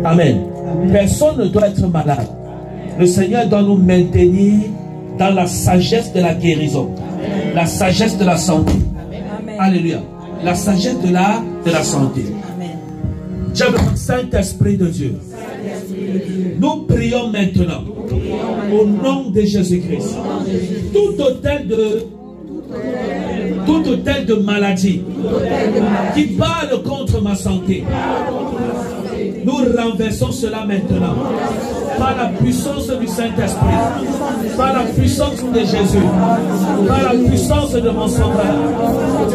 Amen. Personne ne doit être malade. Le Seigneur doit nous maintenir dans la sagesse de la guérison. La sagesse de la santé. Alléluia. La sagesse de la santé. J'aime le Saint-Esprit de Dieu. Nous prions maintenant au nom de Jésus-Christ. Tout hôtel de maladie qui parle contre ma santé, nous renversons cela maintenant par la puissance du Saint-Esprit, par la puissance de Jésus, par la puissance de mon Sauveur,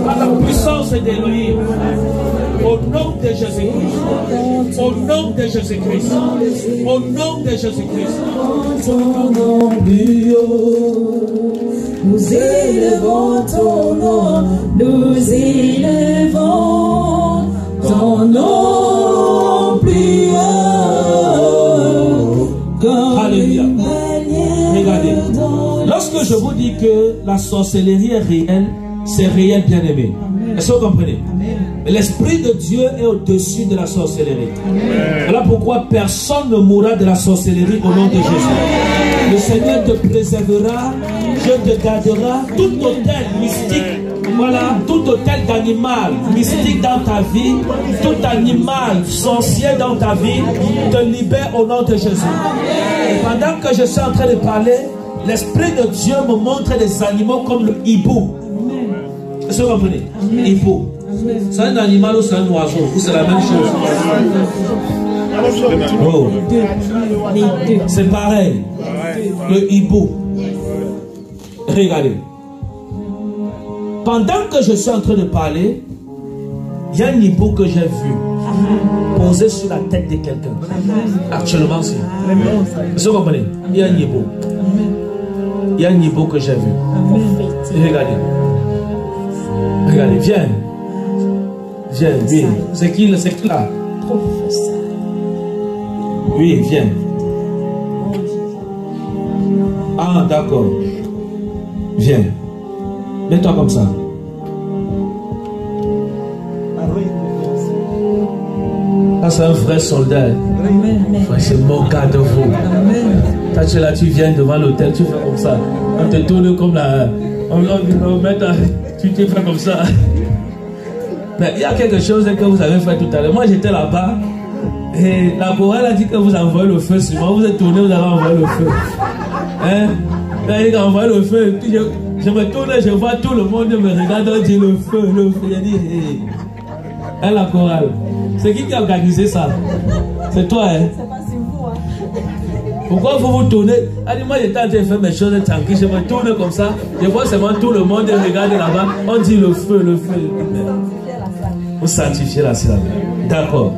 par la puissance d'Élohim. Au nom de Jésus-Christ, au nom de Jésus-Christ, au nom de Jésus-Christ. Ton nom plus haut, nous élevons ton nom, nous élevons ton nom plus haut. Alléluia. Regardez, lorsque je vous dis que la sorcellerie est réelle, c'est réel, bien aimé. Est-ce que vous comprenez? L'Esprit de Dieu est au-dessus de la sorcellerie. Voilà pourquoi personne ne mourra de la sorcellerie au nom de Jésus. Le Seigneur te préservera, Dieu te gardera. Tout hôtel mystique, voilà, tout hôtel d'animal mystique dans ta vie, tout animal sorcier dans ta vie, te libère au nom de Jésus. Et pendant que je suis en train de parler, l'Esprit de Dieu me montre des animaux comme le hibou. Est-ce que vous comprenez? Hibou. C'est un animal ou c'est un oiseau? Ou c'est la même chose? Oh. C'est pareil. Le hibou. Regardez. Pendant que je suis en train de parler, il y a un hibou que j'ai vu posé sur la tête de quelqu'un. Actuellement, c'est. Est-ce que vous comprenez? Il y a un hibou. Il y a un hibou que j'ai vu. Regardez. Regardez, viens. Viens, viens. C'est qui là? Oui, viens. Ah, d'accord. Viens. Mets-toi comme ça. Là, c'est un vrai soldat. C'est mon gars de vous. Quand tu es là, tu viens devant l'hôtel, tu fais comme ça. On te tourne comme la... Tu te fais comme ça. Mais il y a quelque chose que vous avez fait tout à l'heure. Moi, j'étais là-bas. Et la chorale a dit que vous envoyez le feu sur moi. Vous êtes tourné, vous avez envoyé le feu. Hein? Là, il a envoyé le feu. Je me tourne, je vois tout le monde me regarde, on dit le feu, le feu. J'ai dit, hey. Hein, la chorale. C'est qui a organisé ça? C'est toi, hein? C'est pas sur vous, hein? Pourquoi vous vous tournez? Allez, moi, j'étais en train de faire mes choses tranquilles. Je me tourne comme ça. Je vois seulement tout le monde regarde là-bas. On dit le feu, le feu. Vous sanctifiez la salle. D'accord.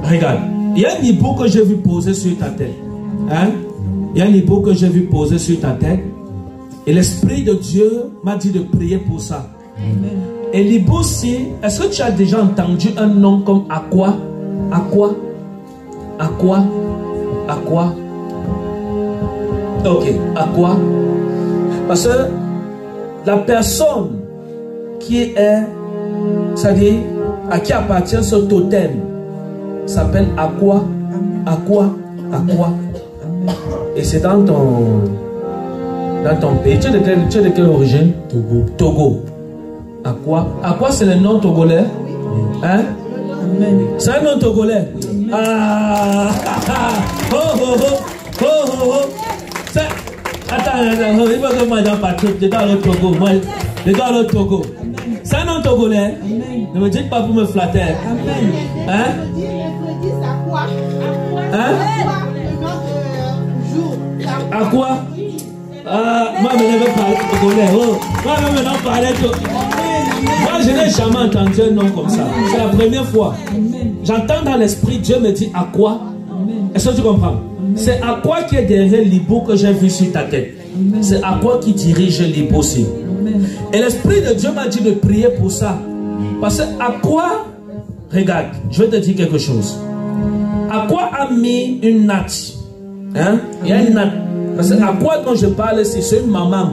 Regarde. Il y a un hibou que j'ai vu poser sur ta tête. Hein? Il y a un hibou que j'ai vu poser sur ta tête. Et l'Esprit de Dieu m'a dit de prier pour ça. Amen. Et l'hibou, est-ce que tu as déjà entendu un nom comme Aqua? Aqua? Aqua? Aqua? Ok, Aqua. Parce que la personne qui est, c'est-à-dire à qui appartient ce totem, s'appelle Aqua. Aqua. Aqua. Et c'est dans ton pays. Tu es de quelle origine? Togo. Togo. Aqua. Aqua, c'est le nom togolais? Hein? C'est un nom togolais? Ah! Oh, oh, oh! Oh, oh, oh! Attends, il faut que moi j'en parle. Je dois aller au Togo. Moi, je dois aller au Togo. C'est un nom togolais? Ne me dites pas pour me flatter. Hein? Hein? Aqua? Moi, je ne vais pas parler togolais. Oh, moi, je ne vais pas parler togolais. Moi, je n'ai jamais entendu un nom comme ça. C'est la première fois. J'entends dans l'esprit, Dieu me dit Aqua. Est-ce que tu comprends? C'est Aqua qui est derrière l'hibou que j'ai vu sur ta tête. C'est Aqua qui dirige l'hibou aussi. Et l'Esprit de Dieu m'a dit de prier pour ça. Parce que Aqua, regarde, je vais te dire quelque chose. Aqua a mis une natte. Hein? Il y a une natte. Parce que Aqua dont je parle, c'est une maman.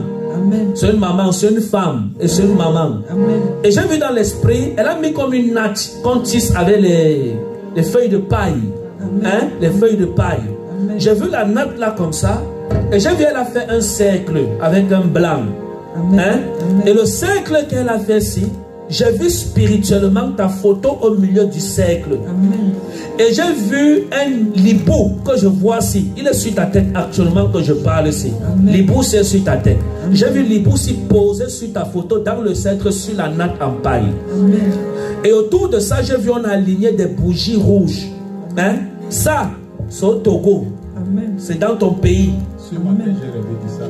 C'est une maman, c'est une femme. Et c'est une maman. Amen. Et j'ai vu dans l'esprit, elle a mis comme une natte qu'on tisse avec les feuilles de paille. hein, les feuilles de paille. J'ai vu la natte là comme ça. Et j'ai vu elle a fait un cercle avec un blanc. Hein? Et le cercle qu'elle a fait ici, j'ai vu spirituellement ta photo au milieu du cercle. Et j'ai vu un libou que je vois ici. Il est sur ta tête actuellement que je parle ici. Libou c'est sur ta tête. J'ai vu libou ici posé sur ta photo dans le cercle sur la natte en paille. Et autour de ça, j'ai vu on a aligné des bougies rouges. Hein? Ça, c'est au Togo. C'est dans ton pays. Ce matin, j'ai rêvé de ça.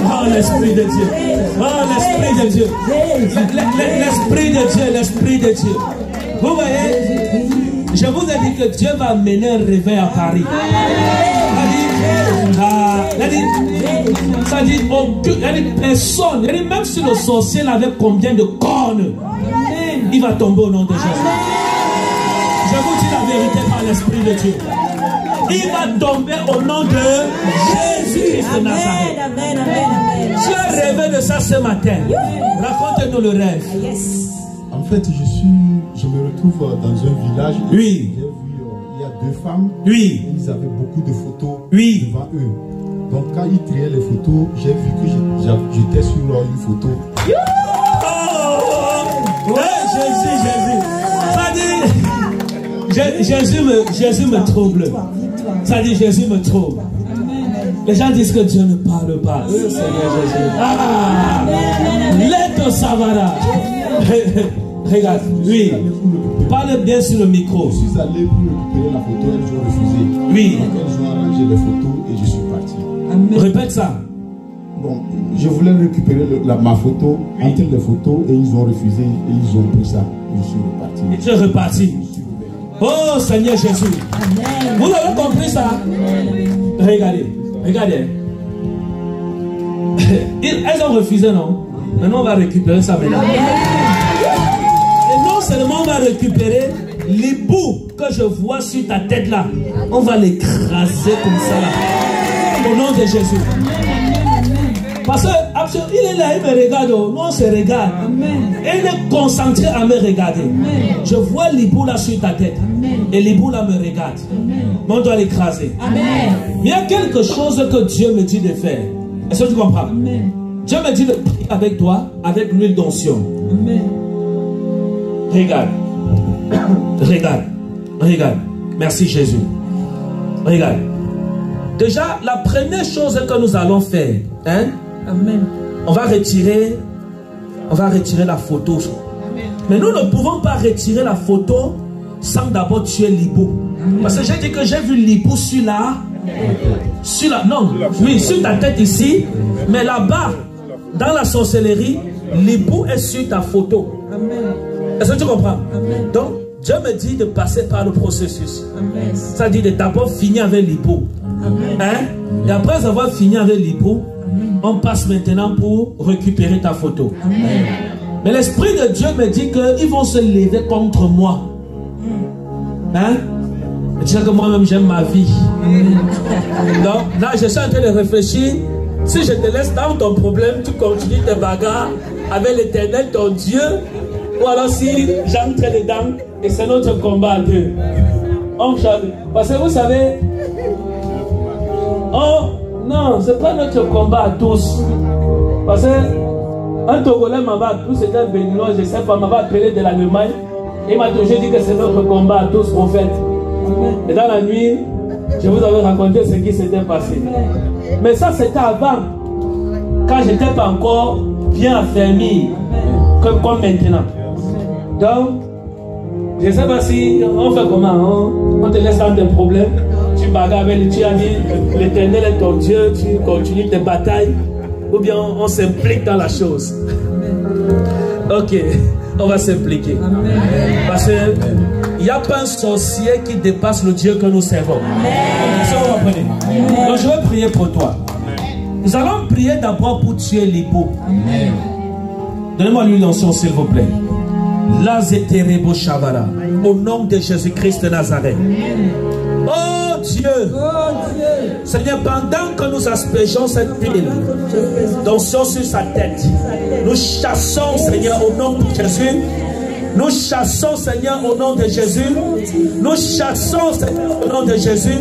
Oh, l'Esprit de Dieu. Oh, l'Esprit de Dieu. L'Esprit de Dieu, l'Esprit de Dieu. Vous voyez, je vous ai dit que Dieu va mener un réveil à Paris. Ça dit, personne, même si le sorcier avait combien de cornes, il va tomber au nom de Jésus. Je vous dis la vérité par l'Esprit de Dieu. Il va tomber au nom de Jésus de Nazareth. Tu as rêvé de ça ce matin. Raconte-nous le rêve. En fait, je me retrouve dans un village. Oui. J'ai vu, il y a deux femmes. Oui. Ils avaient beaucoup de photos devant eux. Donc quand ils triaient les photos, j'ai vu que j'étais sur une photo. Jésus me trouble. Ça dit Jésus me trouble. Les gens disent que Dieu ne parle pas. Seigneur Jésus. Let us savara. Regarde, oui. Parle bien sur le micro. Je suis allé pour récupérer la photo, elles ont refusé. Oui. Donc elles ont arrangé les photos et je suis parti. Répète ça. Bon, je voulais récupérer ma photo entre les photos et ils ont refusé et ils ont pris ça. Je suis reparti. Et tu es reparti. Oh Seigneur Jésus. Amen. Vous avez compris ça? Regardez, regardez. Elles ont refusé, non? Maintenant on va récupérer ça maintenant. Et non seulement on va récupérer les bouts que je vois sur ta tête là. On va l'écraser comme ça là. Au nom de Jésus. Parce qu'il est là, il me regarde, nous on se regarde. Et il est concentré à me regarder. Je vois l'hibou là sur ta tête. Et l'hibou là me regarde. Mais on doit l'écraser. Il y a quelque chose que Dieu me dit de faire. Est-ce que tu comprends? Dieu me dit de prier avec toi, avec l'huile d'onction. Regarde. Regarde. Regarde. Merci Jésus. Regarde. Déjà, la première chose que nous allons faire, hein? Amen. On va retirer la photo. Amen. Mais nous ne pouvons pas retirer la photo sans d'abord tuer l'hibou. Parce que j'ai dit que j'ai vu l'hibou sur la tête ici, mais là-bas, dans la sorcellerie, l'hibou est sur ta photo. Est-ce que tu comprends? Amen. Donc, Dieu me dit de passer par le processus. Amen. Ça dit de d'abord finir avec l'hibou. Hein? Et après avoir fini avec l'hibou, on passe maintenant pour récupérer ta photo. Amen. Mais l'Esprit de Dieu me dit qu'ils vont se lever contre moi. Hein? Je dis que moi-même j'aime ma vie. Donc là je suis en train de réfléchir. Si je te laisse dans ton problème, tu continues tes bagarres avec l'Éternel ton Dieu. Ou alors si j'entre dedans et c'est notre combat à deux. Parce que vous savez, oh non, c'est pas notre combat à tous. Parce que un Togolais m'avait appelé, c'était un Béninois, je sais pas, m'avait appelé de l'Allemagne. Et il m'a toujours dit que c'est notre combat à tous, prophète. Et dans la nuit, je vous avais raconté ce qui s'était passé. Mais ça, c'était avant. Quand je n'étais pas encore bien affermi, comme maintenant. Donc, je ne sais pas si on fait comment. Hein? On te laisse dans tes problèmes. Tu bagarres avec lui, tu as dit l'Éternel est ton Dieu, tu continues tes batailles. Ou bien on s'implique dans la chose. Ok, on va s'impliquer. Parce qu'il n'y a pas un sorcier qui dépasse le Dieu que nous servons. Est-ce que vous comprenez? Donc je vais prier pour toi. Nous allons prier d'abord pour tuer l'hibou. Donnez-moi l'huile d'onction s'il vous plaît. Au nom de Jésus-Christ de Nazareth. Oh Dieu, Seigneur, pendant que nous aspergeons cette huile d'onction sur sa tête, nous chassons, Seigneur, au nom de Jésus. Nous chassons, Seigneur, au nom de Jésus. Nous chassons, Seigneur, au nom de Jésus.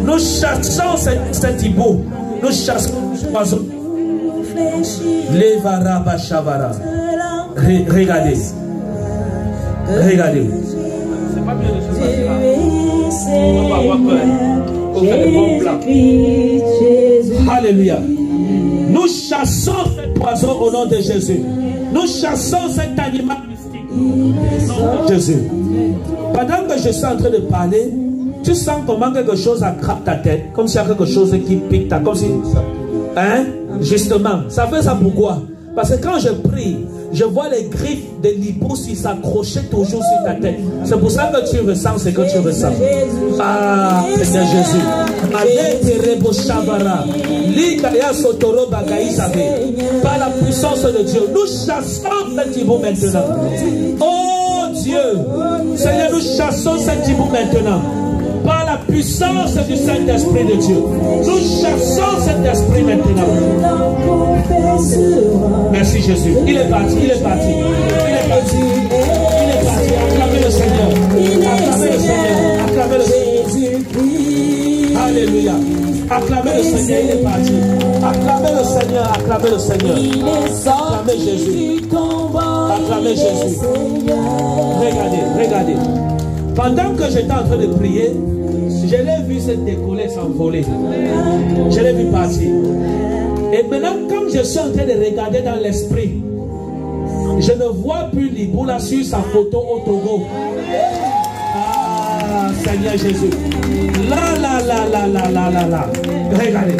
Nous chassons cet hibou. Nous chassons l'oiseau. Levaraba Shavara. Regardez. Regardez. C'est pas bien de se passer là. On va avoir peur. On fait des bons plans. Alléluia. Nous chassons cet oiseau au nom de Jésus. Nous chassons cet animal mystique au nom de Jésus. Pendant que je suis en train de parler, tu sens comment quelque chose attrape ta tête, comme s'il y a quelque chose qui pique ta, comme si, hein, justement, ça fait ça pourquoi? Parce que quand je prie, je vois les griffes de l'hibou s'accrocher toujours sur ta tête. C'est pour ça que tu ressens ce que tu ressens. Ah, Seigneur Jésus. Par la puissance de Dieu, nous chassons cet hibou maintenant. Oh Dieu, Seigneur, nous chassons cet hibou maintenant. Par la puissance du Saint-Esprit de Dieu. Nous chassons cet esprit maintenant. Merci Jésus. Il est parti, il est parti. Il est parti. Il est parti. Acclamez le Seigneur. Acclamez le Seigneur. Acclamez le Seigneur. Alléluia. Acclamez le Seigneur, il est parti. Acclamez le Seigneur, acclamez le Seigneur. Acclamez Jésus. Acclamez Jésus. Regardez, regardez. Pendant que j'étais en train de prier, je l'ai vu se décoller, s'envoler. Je l'ai vu partir. Et maintenant, comme je suis en train de regarder dans l'esprit, je ne vois plus l'hibou là sur sa photo au Togo. Ah, Seigneur Jésus. Là. Regardez.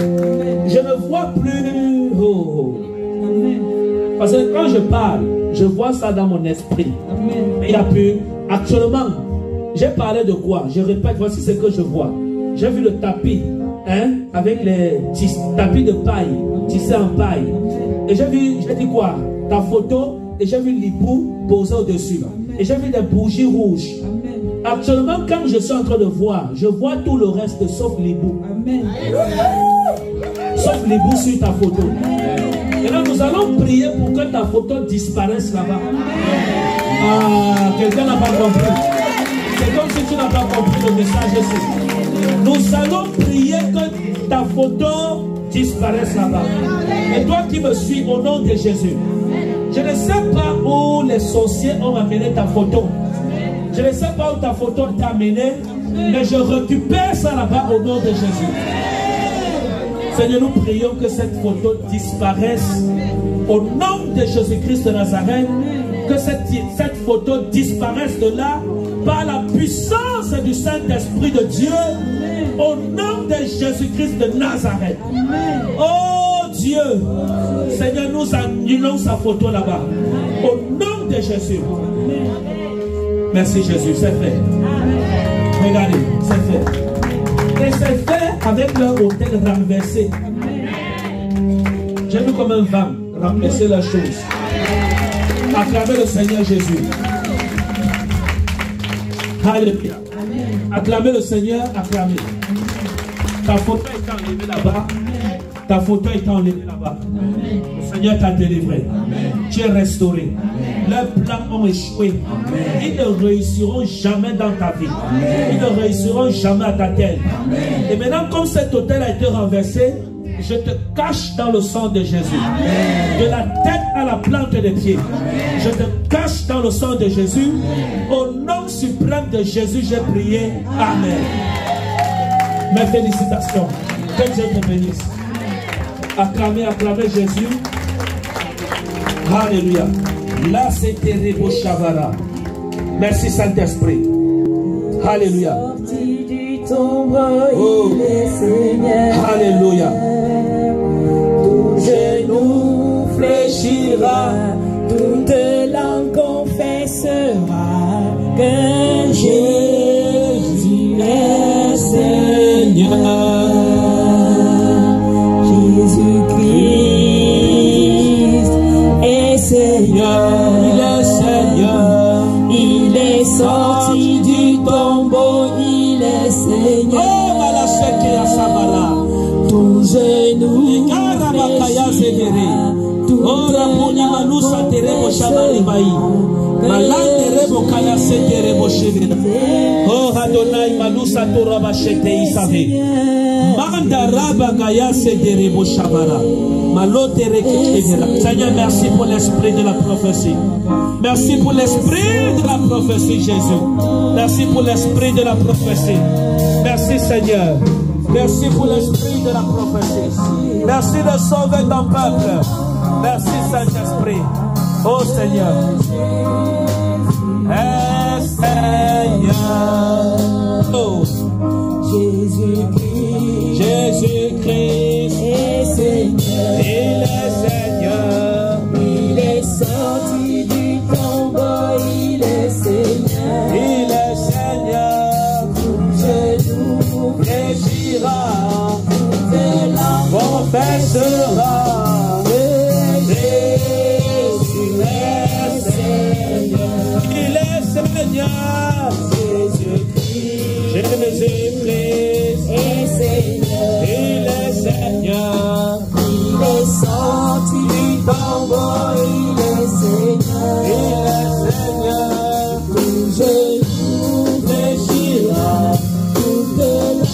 Je ne vois plus. Parce que quand je parle, je vois ça dans mon esprit. Il n'y a plus. Actuellement, j'ai parlé de quoi? Je répète, voici ce que je vois. J'ai vu le tapis, hein, avec les tapis de paille, tissé en paille. Et j'ai dit quoi? Ta photo, et j'ai vu l'hibou posé au-dessus. Et j'ai vu des bougies rouges. Actuellement, quand je suis en train de voir, je vois tout le reste sauf l'hibou. Sauf l'hibou sur ta photo. Et là, nous allons prier pour que ta photo disparaisse là-bas. Ah, quelqu'un n'a pas compris. C'est comme si tu n'as pas compris le message ici. Nous allons prier que ta photo disparaisse là-bas. Et toi qui me suis, au nom de Jésus, je ne sais pas où les sorciers ont amené ta photo. Je ne sais pas où ta photo t'a amené, mais je récupère ça là-bas au nom de Jésus. Seigneur, nous prions que cette photo disparaisse au nom de Jésus-Christ de Nazareth. Que cette photo disparaisse de là par la puissance du Saint-Esprit de Dieu au nom de Jésus-Christ de Nazareth. Oh Dieu, Seigneur, nous annulons sa photo là-bas au nom de Jésus. Merci Jésus, c'est fait. Regardez, c'est fait. Et c'est fait avec leur hôtel renversé. J'ai vu comme un vent renverser la chose. Acclamez le Seigneur Jésus. Alléluia. Acclamez le Seigneur, acclamez. Ta photo est enlevée là-bas. Ta photo est enlevée là-bas. Le Seigneur t'a délivré. Tu es restauré. Leurs plans ont échoué. Ils ne réussiront jamais dans ta vie. Ils ne réussiront jamais à ta tête. Et maintenant, comme cet hôtel a été renversé, je te cache dans le sang de Jésus. De la tête à la plante des pieds. Je te cache dans le sang de Jésus. Au nom suprême de Jésus, j'ai prié. Amen. Mes félicitations. Que Dieu te bénisse. Acclamez, acclamez Jésus. Alléluia. Là, c'était Rebo Shavara. Merci Saint-Esprit. Alléluia. Oh. Alléluia. Tout genou fléchira, toute langue confessera que Jésus est Seigneur. Jésus-Christ est Seigneur. Il est Seigneur. Il est sorti du tombeau. Il est Seigneur. nous fléchira. Oh, Ramoni Manusa Terebo Shamari Bai. Malande Rebo Kaya Seterebo Shevena. Oh, Adonai Manusa Toraba Shete Isave. Manda Raba Kaya Seterebo Shamara. Malote Rekechevera. Seigneur, merci pour l'esprit de la prophétie. Merci pour l'esprit de la prophétie, Jésus. Merci pour l'esprit de la prophétie. Merci, Seigneur. Merci pour l'esprit de la prophétie. Merci de sauver ton peuple. Merci Saint-Esprit. Oh Seigneur. Seigneur. Oh. Jésus-Christ. Jésus-Christ est Seigneur. Il est Seigneur. Il est sorti du tombeau. Il est Seigneur. Il est Seigneur. Genou fléchira. Confessera. Seigneur, Jésus-Christ, Jésus-Christ est Seigneur, il est Seigneur, il est sorti du tombeau, il est Seigneur, tout genou fléchira, toute langue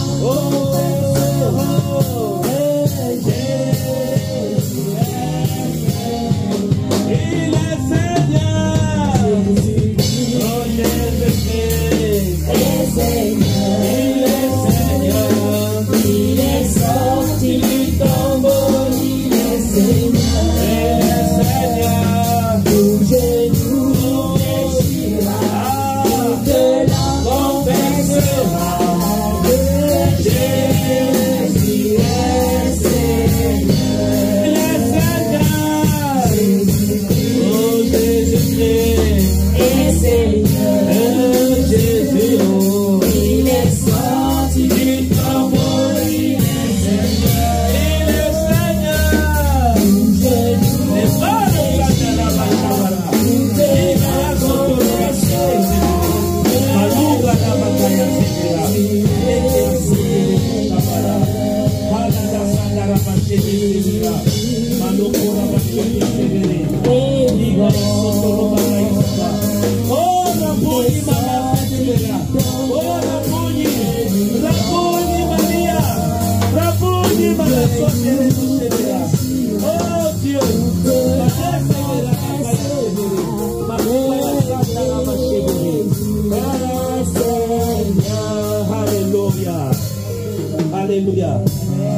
Alléluia.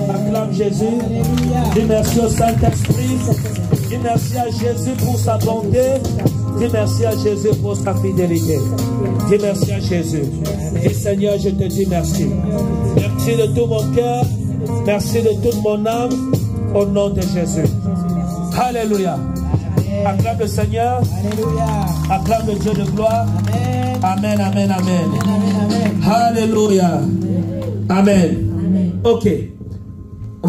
Acclame Jésus. Dis merci au Saint-Esprit. Dis merci à Jésus pour sa bonté. Dis merci à Jésus pour sa fidélité. Dis merci à Jésus. Et Seigneur, je te dis merci. Merci de tout mon cœur. Merci de toute mon âme. Au nom de Jésus. Alléluia. Acclame le Seigneur. Acclame le Dieu de gloire. Amen, amen, amen. Alléluia. Amen. Ok.